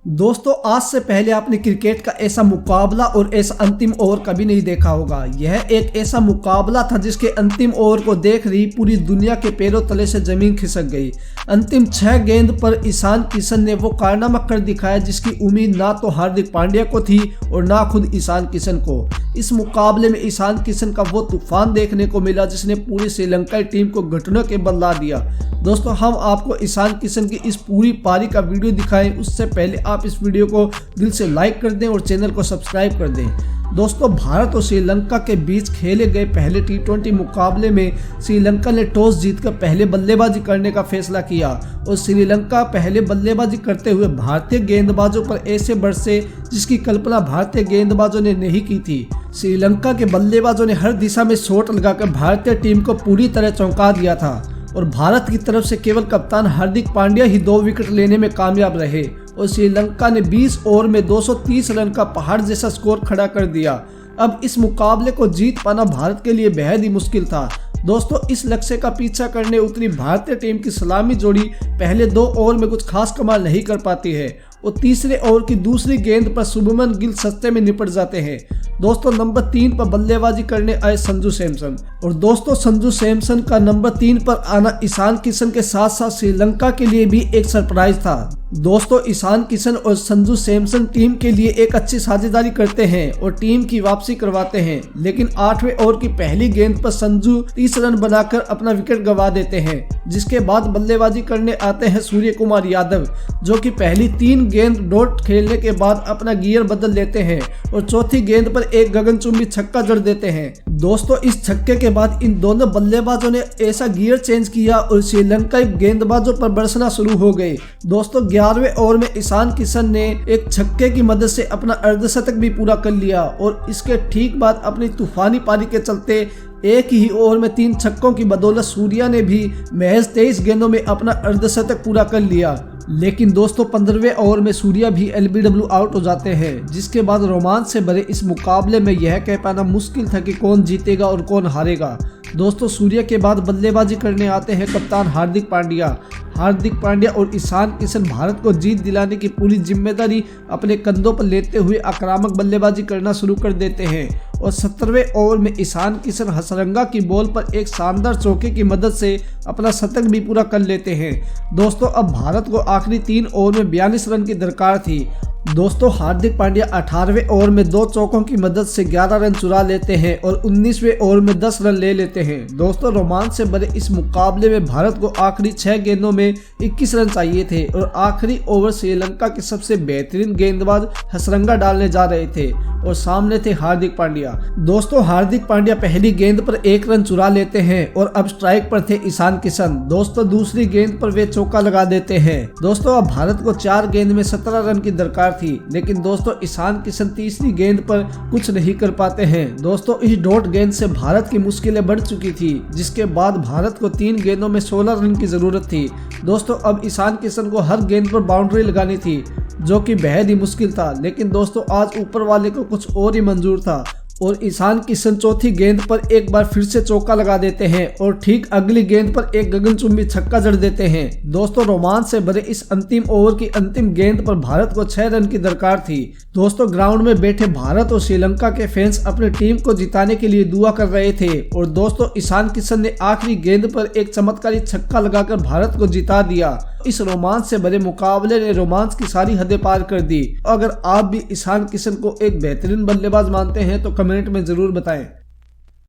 दोस्तों आज से पहले आपने क्रिकेट का ऐसा मुकाबला और ऐसा अंतिम ओवर कभी नहीं देखा होगा। यह एक ऐसा मुकाबला था जिसके अंतिम ओवर को देख रही पूरी दुनिया के पैरों तले से जमीन खिसक गई। अंतिम 6 गेंद पर ईशान किशन ने वो कारनामा कर दिखाया जिसकी उम्मीद ना तो हार्दिक पांड्या को थी और ना खुद ईशान किशन को। इस मुकाबले में ईशान किशन का वो तूफान देखने को मिला जिसने पूरी श्रीलंकाई टीम को घुटनों के बल ला दिया। दोस्तों हम आपको ईशान किशन की इस पूरी पारी का वीडियो दिखाएं, उससे पहले आप इस वीडियो को दिल से लाइक कर दें और चैनल को सब्सक्राइब कर दें। दोस्तों भारत और श्रीलंका के बीच खेले गए पहले टी20 मुकाबले में श्रीलंका ने टॉस जीतकर पहले बल्लेबाजी करने का फैसला किया और श्रीलंका पहले बल्लेबाजी करते हुए भारतीय गेंदबाजों पर ऐसे बरसे जिसकी कल्पना भारतीय गेंदबाजों ने नहीं की थी। श्रीलंका के बल्लेबाजों ने हर दिशा में शॉट लगाकर भारतीय टीम को पूरी तरह चौंका दिया था और भारत की तरफ से केवल कप्तान हार्दिक पांड्या ही 2 विकेट लेने में कामयाब रहे और श्रीलंका ने 20 ओवर में 230 रन का पहाड़ जैसा स्कोर खड़ा कर दिया। अब इस मुकाबले को जीत पाना भारत के लिए बेहद ही मुश्किल था। दोस्तों इस लक्ष्य का पीछा करने उतरी भारतीय टीम की सलामी जोड़ी पहले 2 ओवर में कुछ खास कमाल नहीं कर पाती है और तीसरे ओवर की दूसरी गेंद पर शुभमन गिल सस्ते में निपट जाते हैं। दोस्तों नंबर 3 पर बल्लेबाजी करने आए संजू सैमसन और दोस्तों संजू सैमसन का नंबर 3 पर आना ईशान किशन के साथ साथ श्रीलंका के लिए भी एक सरप्राइज था। दोस्तों ईशान किशन और संजू सैमसन टीम के लिए एक अच्छी साझेदारी करते हैं और टीम की वापसी करवाते हैं, लेकिन 8वें ओवर की पहली गेंद पर संजू 30 रन बनाकर अपना विकेट गंवा देते हैं, जिसके बाद बल्लेबाजी करने आते हैं सूर्य कुमार यादव जो कि पहली 3 गेंद डॉट खेलने के बाद अपना गियर बदल लेते हैं और चौथी गेंद पर एक गगनचुंबी छक्का जड़ देते हैं। दोस्तों इस छक्के के बाद इन दोनों बल्लेबाजों ने ऐसा गियर चेंज किया और श्रीलंकाई गेंदबाजों पर बरसना शुरू हो गए। दोस्तों 11वें ओवर में ईशान किशन ने एक छक्के की मदद से अपना अर्धशतक भी पूरा कर लिया और इसके ठीक बाद अपनी तूफानी पारी के चलते एक ही ओवर में 3 छक्कों की बदौलत सूर्या ने भी महज 23 गेंदों में अपना अर्धशतक पूरा कर लिया। लेकिन दोस्तों 15वें ओवर में सूर्या भी LBW आउट हो जाते हैं, जिसके बाद रोमांच से भरे इस मुकाबले में यह कह पाना मुश्किल था कि कौन जीतेगा और कौन हारेगा। दोस्तों सूर्या के बाद बल्लेबाजी करने आते हैं कप्तान हार्दिक पांड्या और ईशान किशन भारत को जीत दिलाने की पूरी जिम्मेदारी अपने कंधों पर लेते हुए आक्रामक बल्लेबाजी करना शुरू कर देते हैं और 17वें ओवर में ईशान किशन हसरंगा की बॉल पर एक शानदार चौके की मदद से अपना शतक भी पूरा कर लेते हैं। दोस्तों अब भारत को आखिरी 3 ओवर में 42 रन की दरकार थी। दोस्तों हार्दिक पांड्या 18वें ओवर में 2 चौकों की मदद से 11 रन चुरा लेते हैं और 19वें ओवर में 10 रन ले लेते हैं। दोस्तों रोमांच से भरे इस मुकाबले में भारत को आखिरी 6 गेंदों में 21 रन चाहिए थे और आखिरी ओवर श्रीलंका के सबसे बेहतरीन गेंदबाज हसरंगा डालने जा रहे थे और सामने थे हार्दिक पांड्या। दोस्तों हार्दिक पांड्या पहली गेंद पर 1 रन चुरा लेते हैं और अब स्ट्राइक पर थे ईशान किशन। दोस्तों दूसरी गेंद पर वे चौका लगा देते हैं। दोस्तों अब भारत को 4 गेंद में 17 रन की दरकार थी, लेकिन दोस्तों ईशान किशन तीसरी गेंद पर कुछ नहीं कर पाते हैं। दोस्तों इस डॉट गेंद से भारत की मुश्किलें बढ़ चुकी थी, जिसके बाद भारत को 3 गेंदों में 16 रन की जरूरत थी। दोस्तों अब ईशान किशन को हर गेंद पर बाउंड्री लगानी थी, जो कि बेहद ही मुश्किल था, लेकिन दोस्तों आज ऊपर वाले को कुछ और ही मंजूर था और ईशान किशन चौथी गेंद पर एक बार फिर से चौका लगा देते हैं और ठीक अगली गेंद पर एक गगनचुंबी छक्का जड़ देते हैं। दोस्तों रोमांच से भरे इस अंतिम ओवर की अंतिम गेंद पर भारत को 6 रन की दरकार थी। दोस्तों ग्राउंड में बैठे भारत और श्रीलंका के फैंस अपनी टीम को जिताने के लिए दुआ कर रहे थे और दोस्तों ईशान किशन ने आखिरी गेंद पर एक चमत्कारी छक्का लगाकर भारत को जिता दिया। इस रोमांच से भरे मुकाबले ने रोमांच की सारी हदें पार कर दी। अगर आप भी ईशान किशन को एक बेहतरीन बल्लेबाज मानते हैं तो कमेंट में जरूर बताएं।